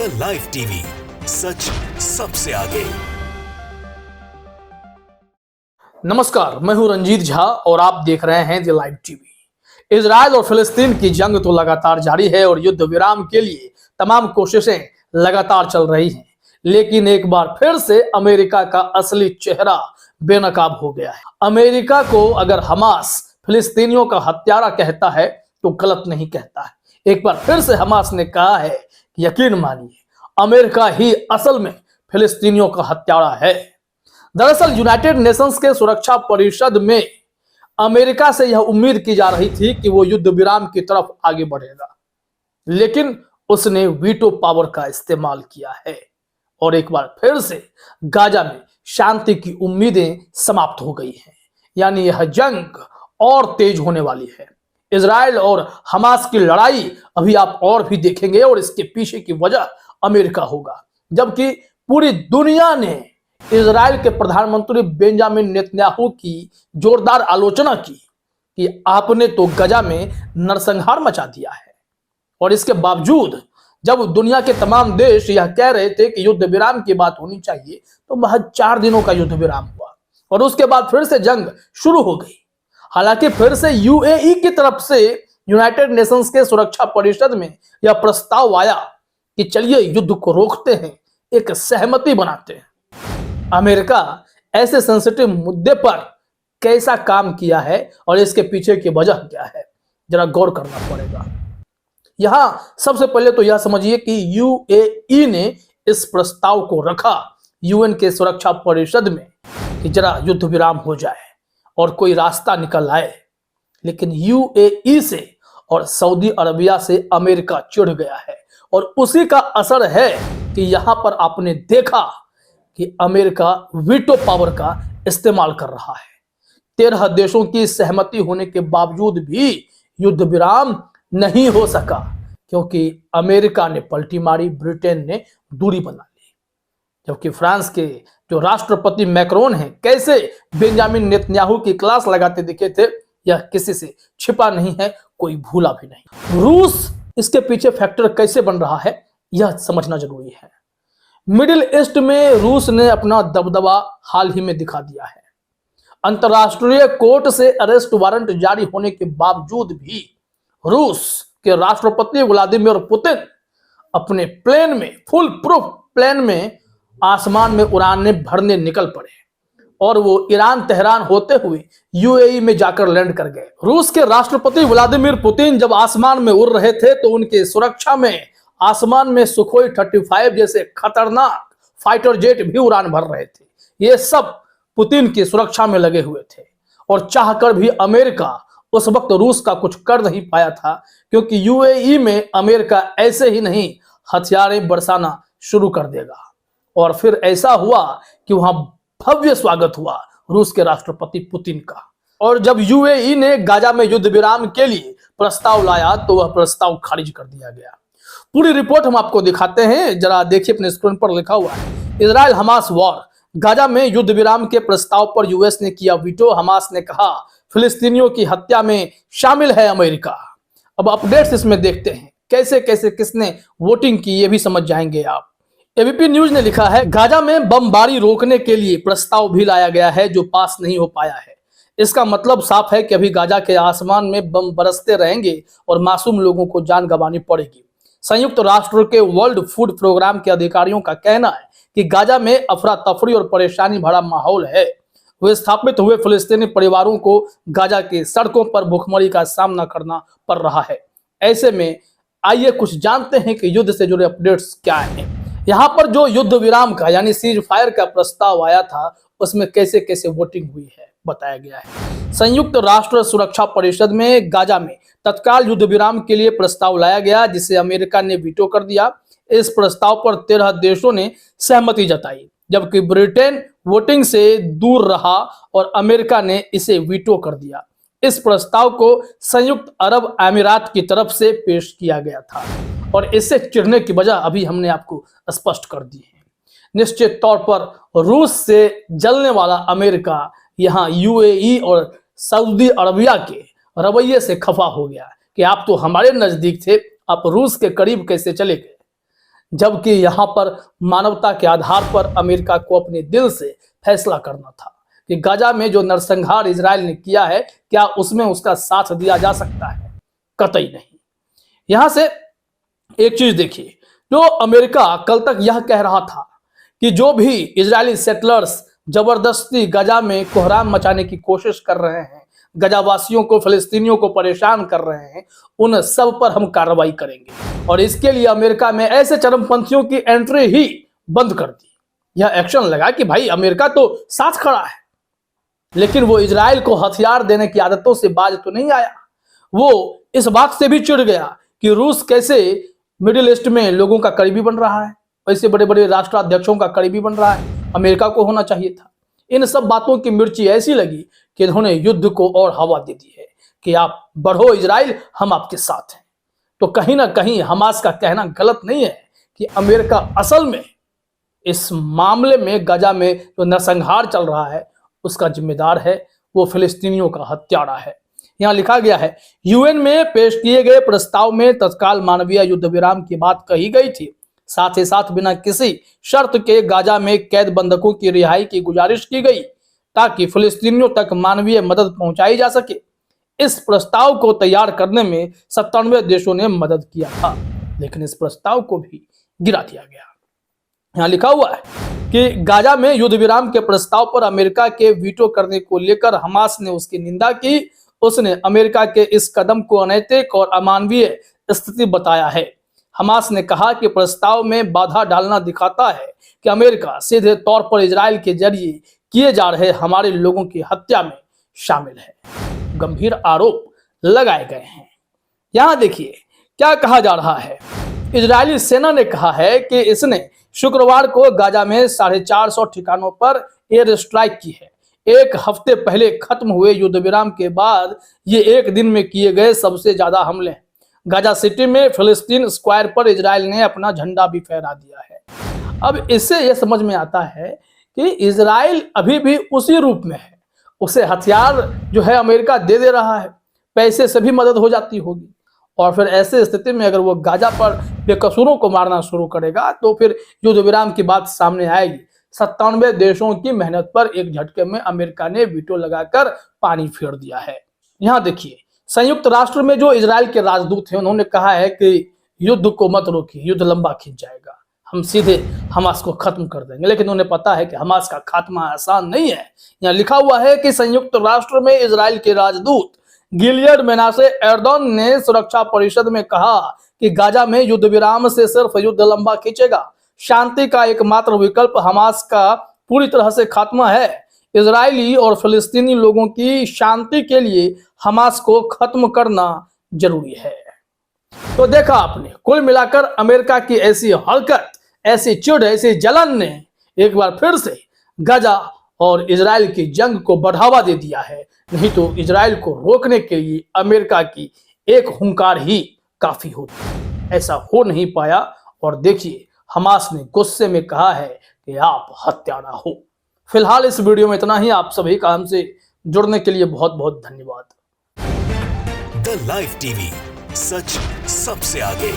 The live TV, सच सबसे आगे। नमस्कार, मैं हूं रंजीत झा और आप देख रहे हैं द लाइव टीवी। इजराइल और फिलिस्तीन की जंग तो लगातार जारी है और युद्ध विराम के लिए तमाम कोशिशें लगातार चल रही हैं, लेकिन एक बार फिर से अमेरिका का असली चेहरा बेनकाब हो गया है। अमेरिका को अगर हमास फिलिस्तीनियों का हत्यारा कहता है तो गलत नहीं कहता है। एक बार फिर से हमास ने कहा है कि यकीन मानिए, अमेरिका ही असल में फिलिस्तीनियों का हत्यारा है। दरअसल यूनाइटेड नेशंस के सुरक्षा परिषद में अमेरिका से यह उम्मीद की जा रही थी कि वो युद्ध विराम की तरफ आगे बढ़ेगा, लेकिन उसने वीटो पावर का इस्तेमाल किया है और एक बार फिर से गाजा में शांति की उम्मीदें समाप्त हो गई हैं। यानी यह जंग और तेज होने वाली है। इजराइल और हमास की लड़ाई अभी आप और भी देखेंगे और इसके पीछे की वजह अमेरिका होगा, जबकि पूरी दुनिया ने इजराइल के प्रधानमंत्री बेंजामिन नेतन्याहू की जोरदार आलोचना की कि आपने तो गजा में नरसंहार मचा दिया है। और इसके बावजूद जब दुनिया के तमाम देश यह कह रहे थे कि युद्ध विराम की बात होनी चाहिए, तो महज 4 दिनों का युद्ध विराम हुआ और उसके बाद फिर से जंग शुरू हो गई। हालांकि फिर से यूएई की तरफ से यूनाइटेड नेशंस के सुरक्षा परिषद में यह प्रस्ताव आया कि चलिए युद्ध को रोकते हैं, एक सहमति बनाते हैं। अमेरिका ऐसे सेंसिटिव मुद्दे पर कैसा काम किया है और इसके पीछे की वजह क्या है, जरा गौर करना पड़ेगा। यहां सबसे पहले तो यह समझिए कि यूएई ने इस प्रस्ताव को रखा यूएन के सुरक्षा परिषद में कि जरा युद्ध विराम हो जाए और कोई रास्ता निकल आए, लेकिन यूएई से और सऊदी अरबिया से अमेरिका चिढ़ गया है और उसी का असर है कि यहां पर आपने देखा कि अमेरिका वीटो पावर का इस्तेमाल कर रहा है। 13 देशों की सहमति होने के बावजूद भी युद्ध विराम नहीं हो सका, क्योंकि अमेरिका ने पलटी मारी, ब्रिटेन ने दूरी बना ली। जबकि फ्रांस के जो राष्ट्रपति मैक्रोन हैं, कैसे बेंजामिन नेतन्याहू की क्लास लगाते दिखे थे, यह किसी से छिपा नहीं है, कोई भूला भी नहीं। रूस इसके पीछे फैक्टर कैसे बन रहा है, यह समझना जरूरी है। मिडिल ईस्ट में रूस ने अपना दबदबा हाल ही में दिखा दिया है। अंतरराष्ट्रीय कोर्ट से अरेस्ट वारंट जारी होने के बावजूद भी रूस के राष्ट्रपति व्लादिमीर पुतिन अपने प्लेन में, फुल प्रूफ प्लेन में आसमान में उड़ाने भरने निकल पड़े और वो ईरान तेहरान होते हुए यूएई में जाकर लैंड कर गए। रूस के राष्ट्रपति व्लादिमीर पुतिन जब आसमान में उड़ रहे थे तो उनके सुरक्षा में आसमान में सुखोई 35 जैसे खतरनाक फाइटर जेट भी उड़ान भर रहे थे। ये सब पुतिन की सुरक्षा में लगे हुए थे और चाहकर भी अमेरिका उस वक्त रूस का कुछ कर नहीं पाया था, क्योंकि यूएई में अमेरिका ऐसे ही नहीं हथियारें बरसाना शुरू कर देगा। और फिर ऐसा हुआ कि वहां भव्य स्वागत हुआ रूस के राष्ट्रपति पुतिन का। और जब यूएई ने गाजा में युद्ध विराम के लिए प्रस्ताव लाया तो वह प्रस्ताव खारिज कर दिया गया। पूरी रिपोर्ट हम आपको दिखाते हैं, जरा देखिए, अपने स्क्रीन पर लिखा हुआ है इजराइल हमास वॉर। गाजा में युद्ध विराम के प्रस्ताव पर यूएस ने किया वीटो। हमास ने कहा फिलिस्तीनियों की हत्या में शामिल है अमेरिका। अब अपडेट्स इसमें देखते हैं, कैसे कैसे किसने वोटिंग की, ये भी समझ जाएंगे आप। एबीपी न्यूज ने लिखा है गाजा में बमबारी रोकने के लिए प्रस्ताव भी लाया गया है जो पास नहीं हो पाया है। इसका मतलब साफ है कि अभी गाजा के आसमान में बम बरसते रहेंगे और मासूम लोगों को जान गंवानी पड़ेगी। संयुक्त राष्ट्र के वर्ल्ड फूड प्रोग्राम के अधिकारियों का कहना है कि गाजा में अफरा तफरी और परेशानी भरा माहौल है। विस्थापित हुए फिलिस्तीनी परिवारों को गाजा के सड़कों पर भूखमरी का सामना करना पड़ रहा है। ऐसे में आइए कुछ जानते हैं कि युद्ध से जुड़े अपडेट्स क्या हैं। यहाँ पर जो युद्ध विराम का यानी सीज फायर का प्रस्ताव आया था, उसमें कैसे कैसे वोटिंग हुई है बताया गया है। संयुक्त राष्ट्र सुरक्षा परिषद में गाजा में तत्काल युद्ध विराम के लिए प्रस्ताव लाया गया, जिसे अमेरिका ने वीटो कर दिया। इस प्रस्ताव पर 13 देशों ने सहमति जताई, जबकि ब्रिटेन वोटिंग से दूर रहा और अमेरिका ने इसे वीटो कर दिया। इस प्रस्ताव को संयुक्त अरब अमीरात की तरफ से पेश किया गया था और इससे चिढ़ने की वजह अभी हमने आपको स्पष्ट कर दी है। निश्चित तौर पर रूस से जलने वाला अमेरिका यहाँ यूएई और सऊदी अरबिया के रवैये से खफा हो गया कि आप तो हमारे नजदीक थे, आप रूस के करीब कैसे चले गए। जबकि यहां पर मानवता के आधार पर अमेरिका को अपने दिल से फैसला करना था कि गाजा में जो नरसंहार इजराइल ने किया है, क्या उसमें उसका साथ दिया जा सकता है? कतई नहीं। यहां से एक चीज देखिए, जो अमेरिका कल तक यह कह रहा था कि जो भी इजरायली सेटलर्स जबरदस्ती गाजा में कोहराम मचाने की कोशिश कर रहे हैं, गजावासियों को, फिलिस्तीनियों को परेशान कर रहे हैं, उन सब पर हम कार्रवाई करेंगे। और इसके लिए अमेरिका में ऐसे चरमपंथियों की एंट्री ही बंद कर दी। यह एक्शन लगा कि भाई अमेरिका तो साथ खड़ा है, लेकिन वो इजराइल को हथियार देने की आदतों से बाज तो नहीं आया। वो इस बात से भी चिढ़ गया कि रूस कैसे मिडिल ईस्ट में लोगों का करीबी बन रहा है, ऐसे बड़े बड़े राष्ट्राध्यक्षों का करीबी बन रहा है, अमेरिका को होना चाहिए था। इन सब बातों की मिर्ची ऐसी लगी कि इन्होंने युद्ध को और हवा दे दी है कि आप बढ़ो इजराइल, हम आपके साथ हैं। तो कहीं ना कहीं हमास का कहना गलत नहीं है कि अमेरिका असल में इस मामले में गाजा में जो नरसंहार चल रहा है उसका जिम्मेदार है, वो फिलिस्तीनियों का हत्यारा है। यहां लिखा गया है, यूएन में पेश किए गए प्रस्ताव में तत्काल मानवीय युद्ध विराम की बात कही गई थी। साथ ही साथ बिना किसी शर्त के गाजा में कैद बंधकों की रिहाई की गुजारिश की गई ताकि फिलिस्तीनियों तक मानवीय मदद पहुंचाई जा सके। इस प्रस्ताव को तैयार करने में 97 देशों ने मदद किया था, लेकिन इस प्रस्ताव को भी गिरा दिया गया। यहाँ लिखा हुआ है कि गाजा में युद्ध विराम के प्रस्ताव पर अमेरिका के वीटो करने को लेकर हमास ने उसकी निंदा की। उसने अमेरिका के इस कदम को अनैतिक और अमानवीय स्थिति बताया है। हमास ने कहा कि प्रस्ताव में बाधा डालना दिखाता है कि अमेरिका सीधे तौर पर इजराइल के जरिए किए जा रहे हमारे लोगों की हत्या में शामिल है। गंभीर आरोप लगाए गए हैं। यहां देखिए क्या कहा जा रहा है। इजरायली सेना ने कहा है कि इसने शुक्रवार को गाजा में 450 ठिकानों पर एयर स्ट्राइक की है। एक हफ्ते पहले खत्म हुए युद्ध विराम के बाद ये एक दिन में किए गए सबसे ज्यादा हमले हैं। गाजा सिटी में फिलिस्तीन स्क्वायर पर इजराइल ने अपना झंडा भी फहरा दिया है। अब इससे यह समझ में आता है कि इजराइल अभी भी उसी रूप में है। उसे हथियार जो है अमेरिका दे दे रहा है, पैसे से भी मदद हो जाती होगी, और फिर ऐसे स्थिति में अगर वो गाजा पर बेकसूरों को मारना शुरू करेगा तो फिर युद्ध विराम की बात सामने आएगी। 97 देशों की मेहनत पर एक झटके में अमेरिका ने वीटो लगाकर पानी फेर दिया है। यहाँ देखिए, संयुक्त राष्ट्र में जो इजराइल के राजदूत हैं उन्होंने कहा है कि युद्ध को मत रोकिए, युद्ध लंबा खिंच जाएगा, हम सीधे हमास को खत्म कर देंगे। लेकिन उन्हें पता है कि हमास का खात्मा आसान नहीं है। यहाँ लिखा हुआ है कि संयुक्त राष्ट्र में इजराइल के राजदूत गिलियड मेनासे एर्दोन ने सुरक्षा परिषद में कहा कि गाजा में युद्ध विराम से सिर्फ युद्ध लंबा खींचेगा, शांति का एकमात्र विकल्प हमास का पूरी तरह से खात्मा है। इजरायली और फिलिस्तीनी लोगों की शांति के लिए हमास को खत्म करना जरूरी है। तो देखा आपने, कुल मिलाकर अमेरिका की ऐसी हरकत, ऐसी चिढ़, ऐसी जलन ने एक बार फिर से गाजा और इजराइल की जंग को बढ़ावा दे दिया है। नहीं तो इजराइल को रोकने के लिए अमेरिका की एक हुंकार ही काफी होती। ऐसा हो नहीं पाया, और देखिए हमास ने गुस्से में कहा है कि आप हत्यारा हो। फिलहाल इस वीडियो में इतना ही। आप सभी का हमसे जुड़ने के लिए बहुत बहुत धन्यवाद। द लाइव टीवी, सच सबसे आगे।